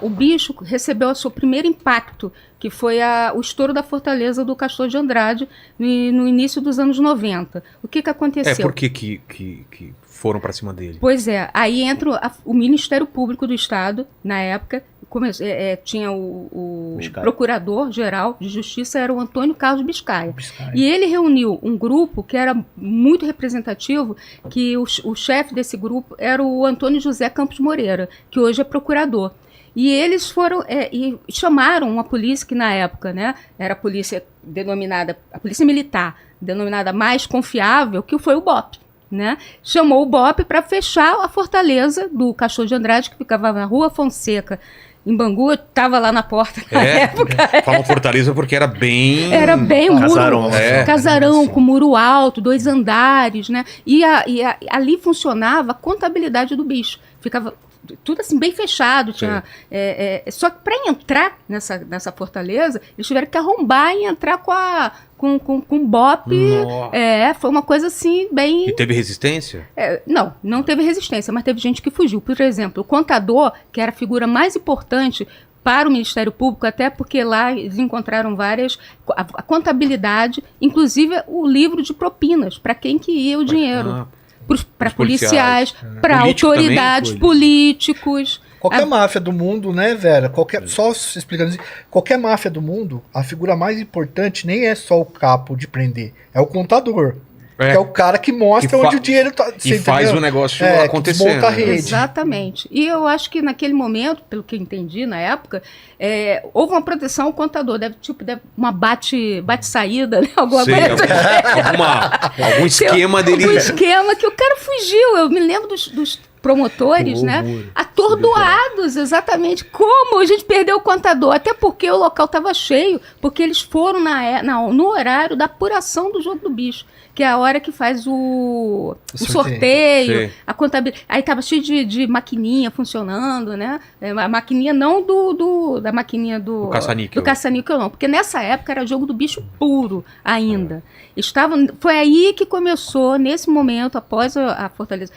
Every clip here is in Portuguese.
o bicho recebeu o seu primeiro impacto, que foi o estouro da fortaleza do Castor de Andrade no início dos anos 90. O que aconteceu? Por que foram para cima dele? Pois é, aí entra o Ministério Público do Estado, na época, tinha o Procurador-Geral de Justiça, era o Antônio Carlos Biscaia. E ele reuniu um grupo que era muito representativo, que o chefe desse grupo era o Antônio José Campos Moreira, que hoje é procurador. E eles foram e chamaram uma polícia que na época, né, era a polícia militar, denominada mais confiável, que foi o BOP. Né? Chamou o BOP para fechar a fortaleza do Castor de Andrade, que ficava na Rua Fonseca, em Bangu, estava lá na porta na época. Falam fortaleza porque era bem... Era bem casarão, casarão com muro alto, 2 andares, né? E ali funcionava a contabilidade do bicho. Ficava tudo assim bem fechado. Tinha, só que para entrar nessa fortaleza, eles tiveram que arrombar e entrar com BOP. Foi uma coisa assim bem... E teve resistência? Não teve resistência, mas teve gente que fugiu. Por exemplo, o contador, que era a figura mais importante para o Ministério Público, até porque lá eles encontraram a contabilidade, inclusive o livro de propinas, para quem que ia o dinheiro. Para policiais, para autoridades, políticos. Qualquer máfia do mundo, né, Vera? Só explicando assim, qualquer máfia do mundo, a figura mais importante nem é só o capo de prender, é o contador. Que é o cara que mostra onde o dinheiro está. E faz o negócio acontecer. A rede. Exatamente. E eu acho que naquele momento, pelo que eu entendi na época, houve uma proteção ao contador. Deve uma bate-saída, né? Alguma coisa. Algum esquema dele. Algum esquema que o cara fugiu. Eu me lembro dos promotores, né? Atordoados, exatamente. Como a gente perdeu o contador? Até porque o local estava cheio, porque eles foram no horário da apuração do jogo do bicho, que é a hora que faz o sorteio, a contabilidade. Aí estava cheio de maquininha funcionando, né? A maquininha não da maquininha do caça-níquel. Do caça-níquel não, porque nessa época era jogo do bicho puro ainda. Foi aí que começou, nesse momento, após a fortaleza,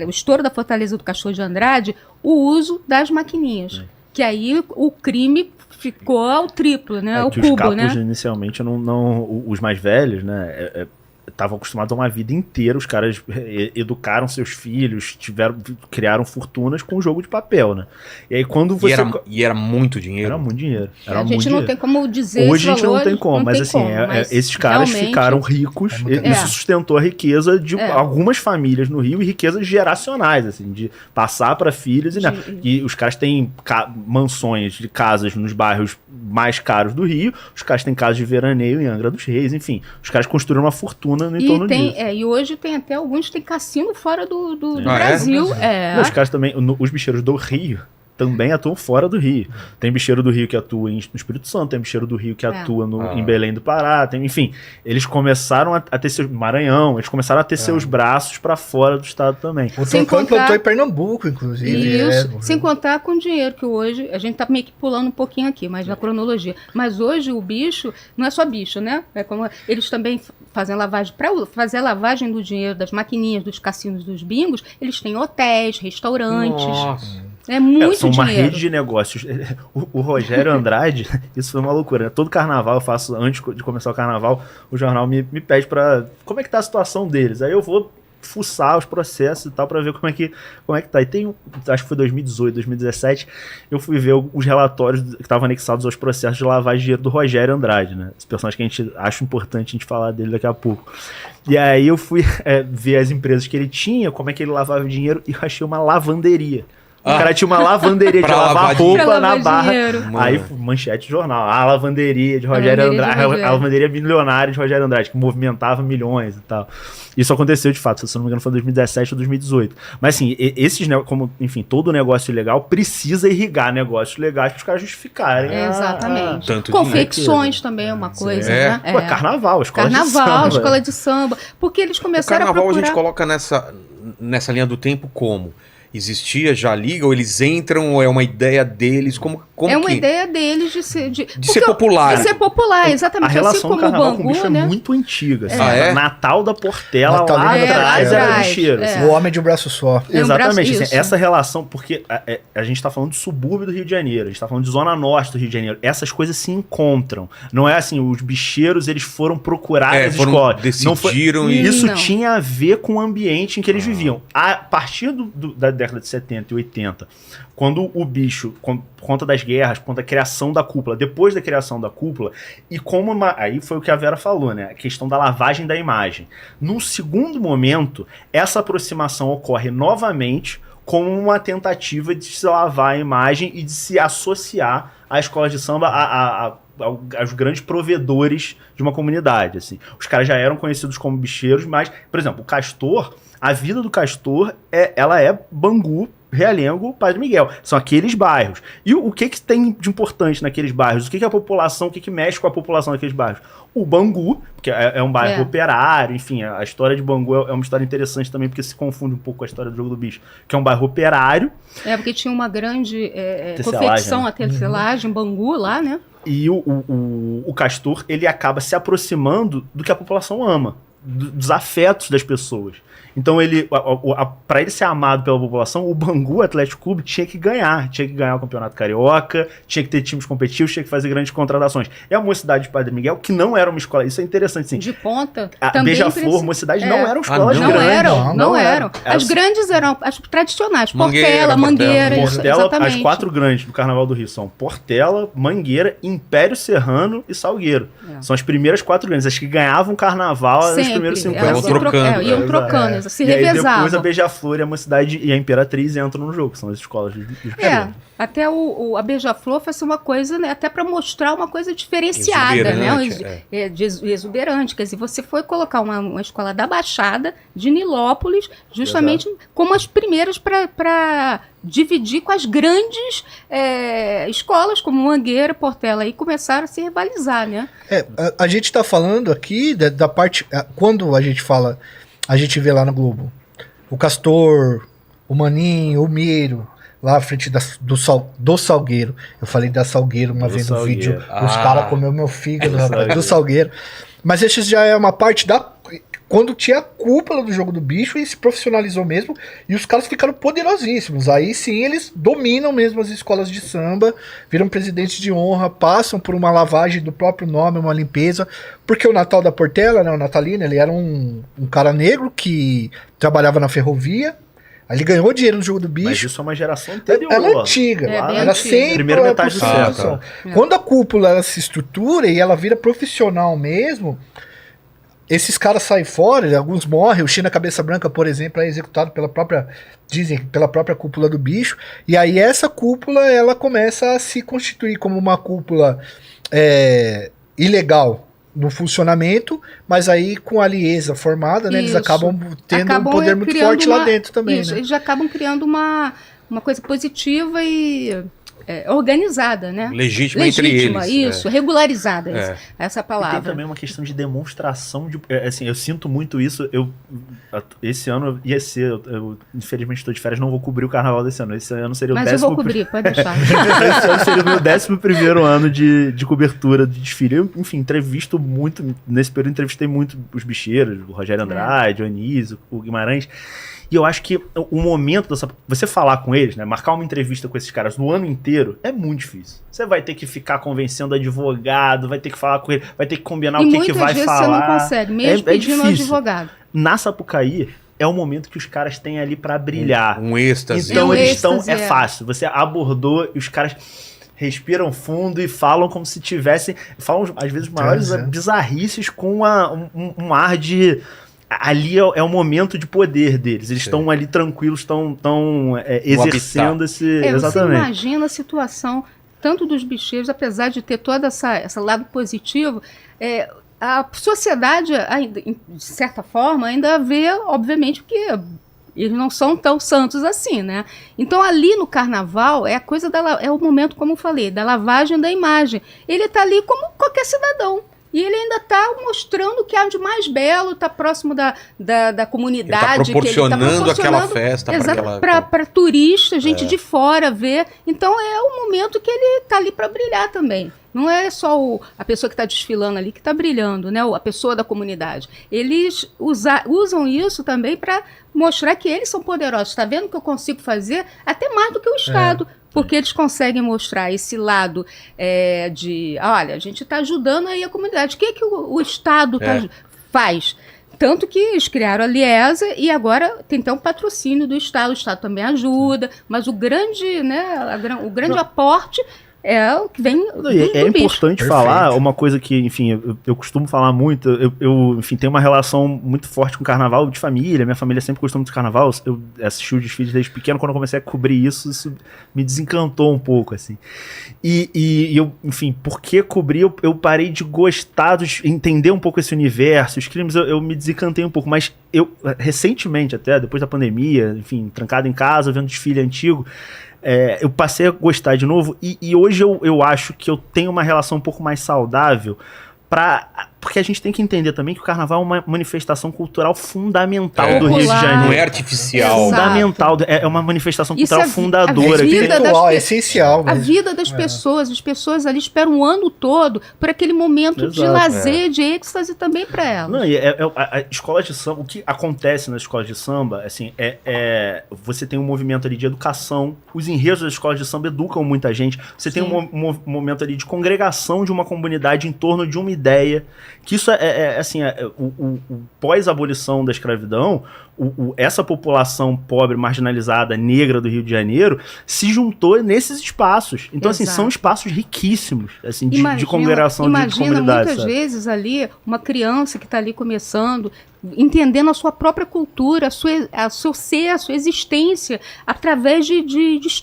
o estouro da fortaleza do Castor de Andrade, o uso das maquininhas. Que aí o crime ficou ao triplo, né? O que cubo, os capos, né? Inicialmente, os mais velhos, né? Estavam acostumados a uma vida inteira, os caras educaram seus filhos, criaram fortunas com o jogo de papel, né? E aí quando você... E era muito dinheiro. Era muito dinheiro. A gente não tem como dizer hoje a gente não tem como, mas assim, esses caras ficaram ricos, isso sustentou a riqueza de algumas famílias no Rio e riquezas geracionais, assim, de passar para filhos. E os caras têm mansões de casas nos bairros mais caros do Rio, os caras têm casas de veraneio em Angra dos Reis, enfim, os caras construíram uma fortuna no entorno disso. E hoje tem até alguns que tem cassino fora do Brasil. Os caras também, os bicheiros do Rio também atuam fora do Rio. Tem bicheiro do Rio que atua no Espírito Santo, tem bicheiro do Rio que atua em Belém do Pará, enfim, eles começaram a ter seus... Maranhão, eles começaram a ter seus braços para fora do estado também. O Troncão plantou em Pernambuco, inclusive. Sem contar com o dinheiro, que hoje, a gente tá meio que pulando um pouquinho aqui, mas na cronologia. Mas hoje o bicho, não é só bicho, né? Eles também fazem lavagem, para fazer a lavagem do dinheiro das maquininhas, dos cassinos, dos bingos, eles têm hotéis, restaurantes. Nossa. É muito são uma dinheiro. rede de negócios. O Rogério Andrade, isso foi uma loucura, né? Todo carnaval eu faço, antes de começar o carnaval, o jornal me pede pra... Como é que tá a situação deles? Aí eu vou fuçar os processos e tal pra ver como é que tá. E tem, acho que foi 2018, 2017, eu fui ver os relatórios que estavam anexados aos processos de lavagem de dinheiro do Rogério Andrade, né? Esse personagem que a gente acha importante a gente falar dele daqui a pouco. E aí eu fui ver as empresas que ele tinha, como é que ele lavava o dinheiro, e eu achei uma lavanderia. O cara tinha uma lavanderia de lavar roupa na Barra. Aí, manchete de jornal. A lavanderia de Rogério Andrade. A lavanderia milionária de Rogério Andrade, que movimentava milhões e tal. Isso aconteceu de fato, se eu não me engano, foi em 2017 ou 2018. Mas assim, esses negócios, como, enfim, todo negócio legal precisa irrigar negócios legais para os caras justificarem. Exatamente. Tanto confecções também é uma coisa, né? Pô, carnaval, escola de samba. Carnaval, escola de samba. Porque eles começaram a procurar... O carnaval a gente coloca nessa linha do tempo como? existia já a liga? Ou eles entram, ou é uma ideia deles? Como é uma ideia deles de ser popular. De ser popular, exatamente. A relação assim como do carnaval o com o bicho Bangu, né? é muito antiga. Assim, é? Natal da Portela, Natal lá da atrás Portela. era bicheiro. Assim. O homem de um braço só. Exatamente. braço, Assim, essa relação, porque a gente tá falando de subúrbio do Rio de Janeiro, a gente tá falando de zona norte do Rio de Janeiro. Essas coisas se encontram. Não é assim, os bicheiros, eles foram procurar as escolas. Decidiram Isso tinha a ver com o ambiente em que eles viviam. A partir da década de 70 e 80, quando o bicho, por conta das guerras, por conta da criação da cúpula, depois da criação da cúpula, e como aí foi o que a Vera falou, né? A questão da lavagem da imagem. Num segundo momento, essa aproximação ocorre novamente como uma tentativa de se lavar a imagem e de se associar à escola de samba, aos grandes provedores de uma comunidade. Assim. Os caras já eram conhecidos como bicheiros, mas, por exemplo, o Castor, a vida do Castor, ela é Bangu, Realengo, Padre Miguel. São aqueles bairros. E o que tem de importante naqueles bairros? O que a população, o que mexe com a população daqueles bairros? O Bangu, que é um bairro operário, enfim, a história de Bangu é uma história interessante também, porque se confunde um pouco com a história do Jogo do Bicho, que é um bairro operário. Porque tinha uma grande confecção, a tecelagem, Bangu lá, né? E o Castor, ele acaba se aproximando do que a população ama, dos afetos das pessoas. Então, para ele ser amado pela população, o Bangu Atlético Clube tinha que ganhar o Campeonato Carioca, tinha que ter times competitivos, tinha que fazer grandes contratações. E a Mocidade de Padre Miguel, que não era uma escola, isso é interessante, sim. De ponta. A Beija-Flor, Mocidade não eram escolas grandes. Não eram. As grandes eram as tradicionais, Portela, Mangueira. Portela, as 4 grandes do Carnaval do Rio são Portela, Mangueira, Império Serrano e Salgueiro. São as primeiras 4 grandes, as que ganhavam Carnaval nos primeiros 50 anos. Iam trocando. Se e revezavam. Aí depois a Beija-Flor e a Mocidade e a Imperatriz entram no jogo, são as escolas de até a Beija-Flor foi uma coisa, né, até para mostrar uma coisa diferenciada, exuberante. Quer dizer, você foi colocar uma escola da Baixada, de Nilópolis, justamente como as primeiras para dividir com as grandes escolas, como Mangueira, Portela, e começaram a se rivalizar, né? A gente está falando aqui da parte... Quando a gente fala... A gente vê lá no Globo o Castor, o Maninho, o Miro, lá à frente do Salgueiro. Eu falei da Salgueiro uma vez no vídeo. Os caras comeu meu fígado, rapaz, do Salgueiro. Mas esse já é uma parte quando tinha a cúpula do Jogo do Bicho e se profissionalizou mesmo, e os caras ficaram poderosíssimos. Aí sim eles dominam mesmo as escolas de samba, viram presidentes de honra, passam por uma lavagem do próprio nome, uma limpeza, porque o Natal da Portela, né, o Natalino, ele era um cara negro que trabalhava na ferrovia. Ele ganhou dinheiro no Jogo do Bicho. Mas isso é uma geração anterior. Era antiga. Era sempre primeira metade do século. Quando a cúpula ela se estrutura e ela vira profissional mesmo, esses caras saem fora, alguns morrem. O China Cabeça Branca, por exemplo, é executado pela própria cúpula do bicho. E aí essa cúpula ela começa a se constituir como uma cúpula ilegal no funcionamento, mas aí com a Aliesa formada, né, eles acabam tendo um poder muito forte lá dentro também. Isso, né? Eles acabam criando uma coisa positiva e organizada, né? Legítima entre eles. Isso, regularizada, essa palavra. E tem também uma questão de demonstração de... assim, eu sinto muito isso. Esse ano ia ser... Eu infelizmente estou de férias, não vou cobrir o carnaval desse ano. Esse ano seria o 10º... Mas eu vou cobrir, pode deixar. Esse ano seria o meu 11º ano de cobertura de desfile. Eu, enfim, entrevisto muito... Nesse período entrevistei muito os bicheiros, o Rogério Andrade, o Anísio, o Guimarães... E eu acho que o momento dessa... Você falar com eles, né? Marcar uma entrevista com esses caras no ano inteiro é muito difícil. Você vai ter que ficar convencendo advogado, vai ter que falar com ele, vai ter que combinar o que vai falar. E muitas vezes você não consegue, mesmo pedindo advogado. Na Sapucaí, é o momento que os caras têm ali pra brilhar. Um êxtase. Então eles estão... É fácil. Você abordou e os caras... respiram fundo e falam como se tivessem... Falam, às vezes, maiores bizarrices com um ar de... Ali é o momento de poder deles. Eles estão ali tranquilos, estão exercendo esse... Exatamente. Você imagina a situação, tanto dos bicheiros, apesar de ter todo esse lado positivo, a sociedade, de certa forma, ainda vê, obviamente, que eles não são tão santos assim, né? Então, ali no carnaval, é o momento, como eu falei, da lavagem da imagem. Ele está ali como qualquer cidadão. E ele ainda está mostrando o que há de mais belo, está próximo da comunidade. Ele tá proporcionando aquela festa para turista, gente de fora ver. Então é o momento que ele está ali para brilhar também. Não é só a pessoa que está desfilando ali que está brilhando, né? A pessoa da comunidade. Eles usam isso também para mostrar que eles são poderosos. Está vendo que eu consigo fazer até mais do que o Estado. Porque eles conseguem mostrar esse lado de... Olha, a gente está ajudando aí a comunidade. O que o Estado faz? Tanto que eles criaram a Liesa e agora tem até um patrocínio do Estado. O Estado também ajuda. Mas o grande, né, o grande aporte... é o que vem do importante falar uma coisa que, enfim, eu costumo falar muito. Eu, enfim, tenho uma relação muito forte com carnaval de família. Minha família sempre gostou muito de carnaval. Eu assisti o desfile desde pequeno. Quando eu comecei a cobrir isso me desencantou um pouco, assim. E eu, enfim, porque cobrir, eu parei de gostar, entender um pouco esse universo. Os crimes eu me desencantei um pouco. Mas eu, recentemente, até depois da pandemia, enfim, trancado em casa, vendo desfile antigo, eu passei a gostar de novo e hoje eu acho que eu tenho uma relação um pouco mais saudável porque a gente tem que entender também que o carnaval é uma manifestação cultural fundamental do Rio de Janeiro. Não é artificial. Fundamental, é uma manifestação cultural fundadora. É essencial. A vida das pessoas, as pessoas ali esperam o ano todo por aquele momento de lazer, de êxtase também para elas. Não, a escola de samba, o que acontece nas escolas de samba, assim, você tem um movimento ali de educação, os enredos das escolas de samba educam muita gente, você tem um momento ali de congregação de uma comunidade em torno de uma ideia, que isso o pós-abolição da escravidão, essa população pobre, marginalizada, negra do Rio de Janeiro, se juntou nesses espaços. Então, assim, são espaços riquíssimos, assim, de congregação de comunidades. Imagina muitas vezes ali, uma criança que está ali começando, entendendo a sua própria cultura, a seu ser, a sua existência, através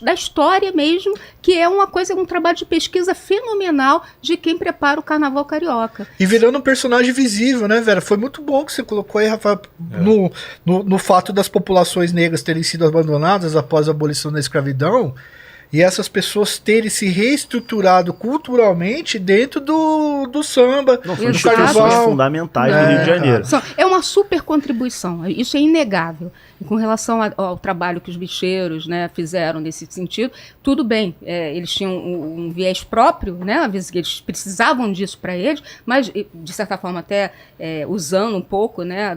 da história mesmo, que é uma coisa, um trabalho de pesquisa fenomenal de quem prepara o Carnaval Carioca. E virando um personagem visível, né, Vera? Foi muito bom que você colocou aí, Rafael, no fato das populações negras terem sido abandonadas após a abolição da escravidão, e essas pessoas terem se reestruturado culturalmente dentro do samba, do carnaval. Fundamentais do Rio de Janeiro. É uma super contribuição, isso é inegável. E com relação ao trabalho que os bicheiros, né, fizeram nesse sentido, tudo bem, eles tinham um viés próprio, né, às vezes eles precisavam disso para eles, mas de certa forma até usando um pouco, né,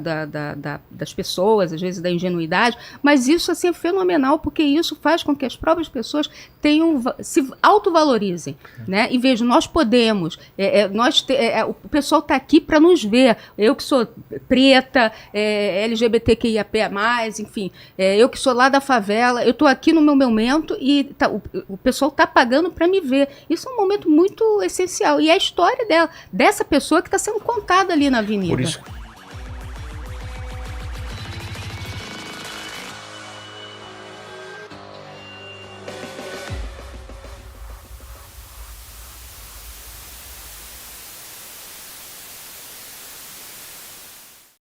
das pessoas, às vezes da ingenuidade, mas isso assim, é fenomenal, porque isso faz com que as próprias pessoas se autovalorizem, né, e vejam, nós podemos, o pessoal está aqui para nos ver, eu que sou preta, LGBTQIAP+, enfim, eu que sou lá da favela, eu estou aqui no meu momento e o pessoal está pagando para me ver. Isso é um momento muito essencial. E é a história dessa pessoa que está sendo contada ali na avenida. Por isso